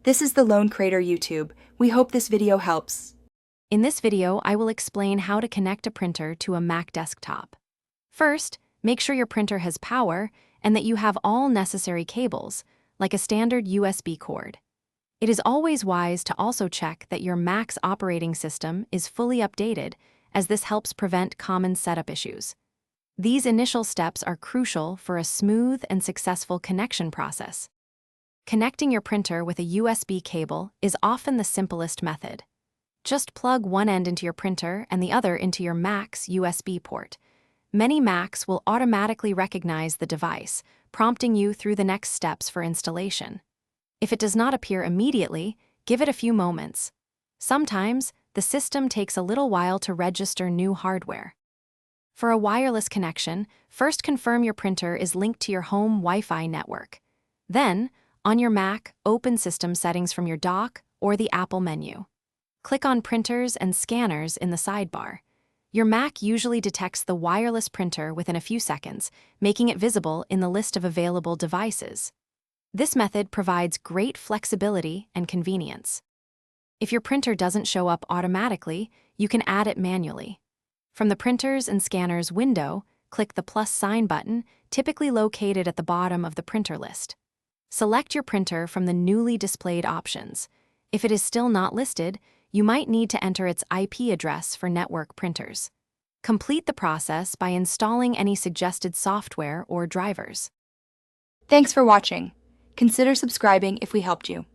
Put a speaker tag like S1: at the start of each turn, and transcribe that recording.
S1: This is the Lone Crater YouTube. We hope this video helps.
S2: In this video, I will explain how to connect a printer to a Mac desktop. First, make sure your printer has power and that you have all necessary cables, like a standard USB cord. It is always wise to also check that your Mac's operating system is fully updated, as this helps prevent common setup issues. These initial steps are crucial for a smooth and successful connection process. Connecting your printer with a USB cable is often the simplest method. Just plug one end into your printer and the other into your Mac's USB port. Many Macs will automatically recognize the device, prompting you through the next steps for installation. If it does not appear immediately, give it a few moments. Sometimes, the system takes a little while to register new hardware. For a wireless connection, first confirm your printer is linked to your home Wi-Fi network. Then, on your Mac, open System Settings from your dock or the Apple menu. Click on Printers and Scanners in the sidebar. Your Mac usually detects the wireless printer within a few seconds, making it visible in the list of available devices. This method provides great flexibility and convenience. If your printer doesn't show up automatically, you can add it manually. From the Printers and Scanners window, click the plus sign button, typically located at the bottom of the printer list. Select your printer from the newly displayed options. If it is still not listed, you might need to enter its IP address for network printers. Complete the process by installing any suggested software or drivers.
S1: Thanks for watching. Consider subscribing if we helped you.